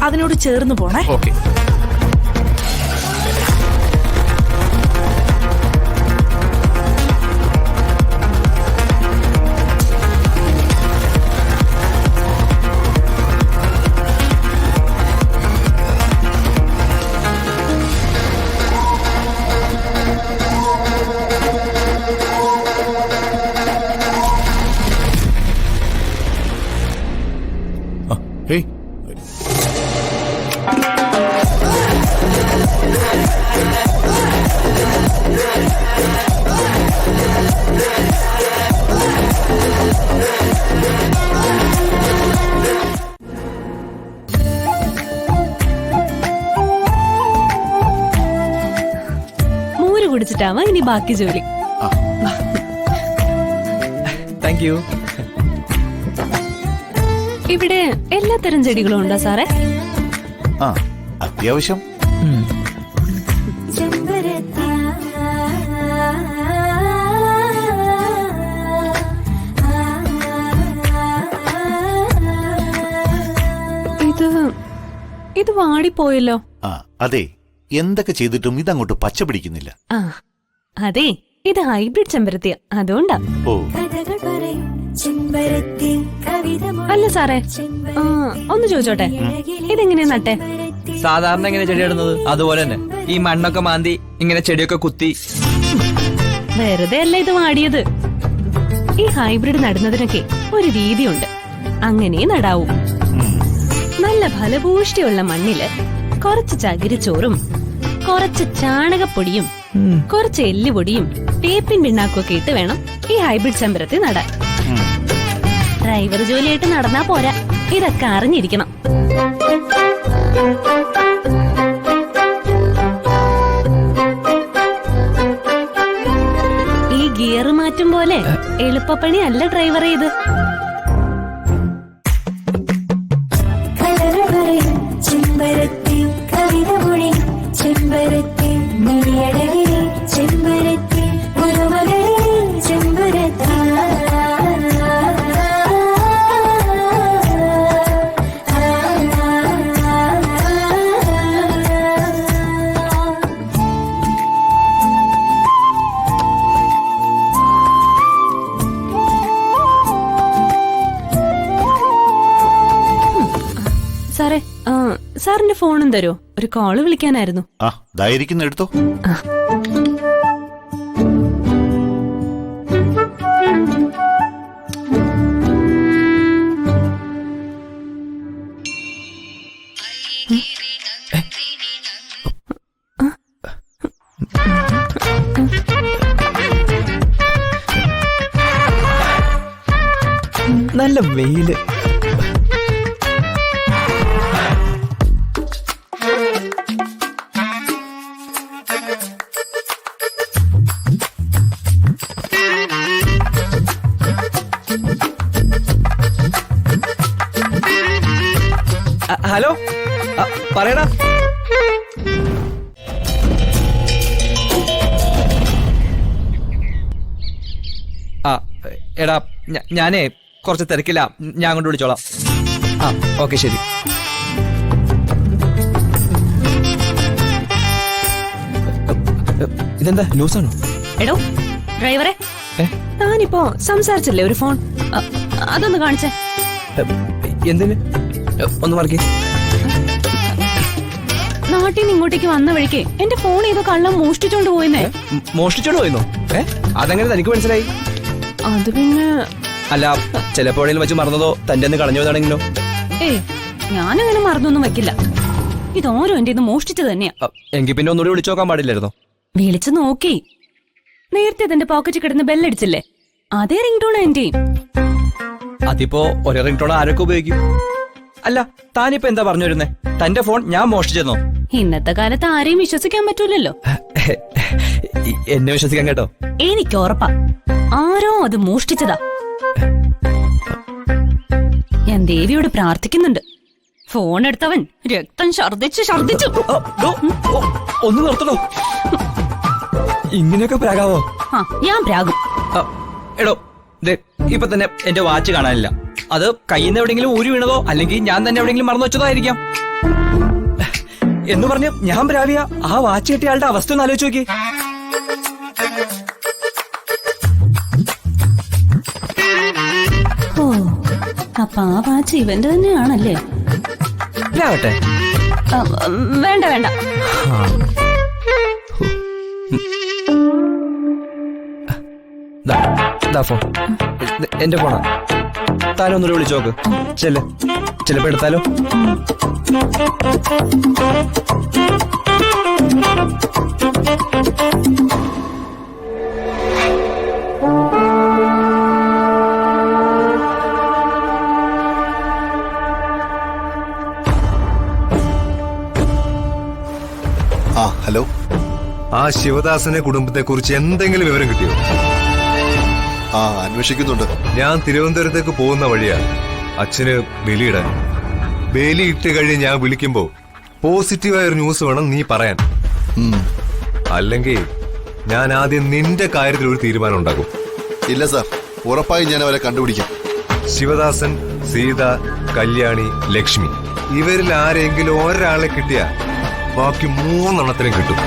അതിനോട് ചേർന്ന് പോണേ. ഓക്കെ. Hey. മോര് കുടിച്ചിട്ടാവാ ഇനി ബാക്കി ജോലി. Thank you. ഇവിടെ എല്ലാത്തരം ചെടികളും ഉണ്ടോ സാറേ? ആ, അത്യാവശ്യം. ഇത് വാടിപ്പോയല്ലോ. ആ, അതെ, എന്തൊക്കെ ചെയ്തിട്ടും ഇതങ്ങോട്ട് പച്ച പിടിക്കുന്നില്ല. ആ അതെ, ഇത് ഹൈബ്രിഡ് ചെമ്പരത്തിയ, അതുകൊണ്ടാ. ഓ, അല്ല സാറേ, ഒന്ന് ചോദിച്ചോട്ടെ, ഇതെങ്ങനെയാ നട്ടെ? സാധാരണ എങ്ങനെ ചെടി ഇടുന്നത് അതുപോലെ തന്നെ ഈ മണ്ണൊക്കെ മാന്തി ഇങ്ങനെ ചെടിയൊക്കെ കുത്തി. വെറുതെ അല്ല ഇത് വാടിയത്. ഈ ഹൈബ്രിഡ് നടുന്നതിനൊക്കെ ഒരു രീതിയുണ്ട്. അങ്ങനെ നടാവൂ. നല്ല ഫലപൂഷ്ടിയുള്ള മണ്ണില് കുറച്ച് ചകിരിച്ചോറും കുറച്ച് ചാണകപ്പൊടിയും കുറച്ച് എല്ലുപൊടിയും വേപ്പിൻ പിണ്ണാക്കൊക്കെ ഇട്ട് വേണം ഈ ഹൈബ്രിഡ് ചെമ്പരത്തി നടാൻ. ഡ്രൈവർ ജോലിയായിട്ട് നടന്നാ പോരാ, ഇതൊക്കെ അറിഞ്ഞിരിക്കണം. ഈ ഗിയർ മാറ്റും പോലെ എളുപ്പപ്പണി അല്ല ഡ്രൈവർ ചെയ്ത്. ചെമ്പരത്തി കവിത മൊഴി ചെമ്പരത്തി നീയടകിരി ചെമ്പരത്തി പുതുമകളിൽ ചെമ്പരത്തി. സാറേ, സാറിന്റെ ഫോണും തരോ? ഒരു കോള് വിളിക്കാനായിരുന്നു. ആ, ഇതായിരിക്കുന്ന എടുത്തോ. നല്ല വെയില്. ഹലോ, പറയടാ. ആ എടാ, ഞാനേ കുറച്ച് തിരക്കില്ല, ഞാൻ കൊണ്ട് വിളിച്ചോളാം. ആ ഓക്കെ, ശരി. ഇതെന്താ ലൂസാണോ? എടോ ഡ്രൈവറെ, താനിപ്പോ സംസാരിച്ചില്ലേ ഒരു ഫോൺ? അതൊന്ന് കാണിച്ചേ. എന്തിന്? ഒന്ന് മറക്കി. നാട്ടിൽ നിന്ന് ഇങ്ങോട്ടേക്ക് വന്ന വഴിക്ക് എന്റെ ഫോൺ ഏതോ കള്ളം മോഷ്ടിച്ചോണ്ട് പോയെന്നേ. മോഷ്ടിച്ചോണ്ട് പോയിന്നോ? അതെങ്ങനെ തനിക്ക് മനസ്സിലായി? അത് പിന്നെ അല്ല, ചിലപ്പോഴേലും വെച്ച് മറന്നതോ തന്റെ കളഞ്ഞതാണെങ്കിലോ? ഏയ്, ഞാനങ്ങനെ മറന്നൊന്നും വെക്കില്ല. ഇതോരോ എന്റെ ഇത് മോഷ്ടിച്ചത് തന്നെയാ. എങ്കിൽ പിന്നെ ഒന്നുകൂടി വിളിച്ചു നോക്കാൻ പാടില്ലായിരുന്നോ? വിളിച്ചു നോക്കി. നേരത്തെ തന്റെ പോക്കറ്റിൽ കിടന്ന് ബെല്ലടിച്ചില്ലേ, അതേ റിംഗ് ടോൺ എന്റെയും. അതിപ്പോ ഒരേ റിംഗ് ടോൺ ആരൊക്കെ ഉപയോഗിക്കും? അല്ല, താനിപ്പോ എന്താ പറഞ്ഞു വരുന്നേ? തന്റെ ഫോൺ ഞാൻ മോഷ്ടിച്ചെന്നോ? ഇന്നത്തെ കാലത്ത് ആരെയും വിശ്വസിക്കാൻ പറ്റൂലല്ലോ. എന്നെ വിശ്വസിക്കാൻ കേട്ടോ? എനിക്ക് ഉറപ്പാ, ആരോ അത് മോഷ്ടിച്ചതാ. ഞാൻ ദേവിയോട് പ്രാർത്ഥിക്കുന്നുണ്ട്. ഫോൺ എടുത്തവൻ രക്തം ഛർദിച്ചു. ഒന്ന് നിർത്തണോ? ഇങ്ങനെയൊക്കെ പ്രാകാവോ? ഞാൻ പ്രാകും. എടോ, ഇപ്പൊ തന്നെ എന്റെ വാച്ച് കാണാനില്ല. അത് കയ്യിൽ നിന്ന് എവിടെയെങ്കിലും ഊരി വീണതോ അല്ലെങ്കിൽ ഞാൻ തന്നെ എവിടെയെങ്കിലും മറന്നു വെച്ചതോ ആയിരിക്കാം. എന്ന് പറഞ്ഞ് ഞാൻ പ്രാവിയ ആ വാച്ച് കിട്ടിയ ആളുടെ അവസ്ഥ ഒന്ന് ആലോചിച്ച് നോക്കി. ഓ അപ്പൊ ആ വാച്ച് ഇവന്റെ തന്നെയാണല്ലേ? ആവട്ടെ. വേണ്ട വേണ്ട. ഫോൺ എന്റെ ഫോണാ. താനൊന്നുകൂടെ വിളിച്ചു നോക്ക്. ചിലപ്പോ എടുത്താലോ. ആ ഹലോ. ആ ശിവദാസനെ കുടുംബത്തെ കുറിച്ച് എന്തെങ്കിലും വിവരം കിട്ടിയോ? ആ അന്വേഷിക്കുന്നുണ്ട്. ഞാൻ തിരുവനന്തപുരത്തേക്ക് പോകുന്ന വഴിയാ അച്ഛന് ബലിയിടാൻ. ബലിയിട്ട് കഴിഞ്ഞ് ഞാൻ വിളിക്കുമ്പോ പോസിറ്റീവായ ഒരു ന്യൂസ് വേണം നീ പറയാൻ. അല്ലെങ്കിൽ ഞാൻ ആദ്യം നിന്റെ കാര്യത്തിൽ ഒരു തീരുമാനം ഉണ്ടാക്കും. ഇല്ല സാർ, ഉറപ്പായും ഞാൻ അവരെ കണ്ടുപിടിക്കാം. ശിവദാസൻ, സീത, കല്യാണി, ലക്ഷ്മി ഇവരിൽ ആരെങ്കിലും ഒരാളെ കിട്ടിയാ ബാക്കി 3 എണ്ണത്തിനും കിട്ടും.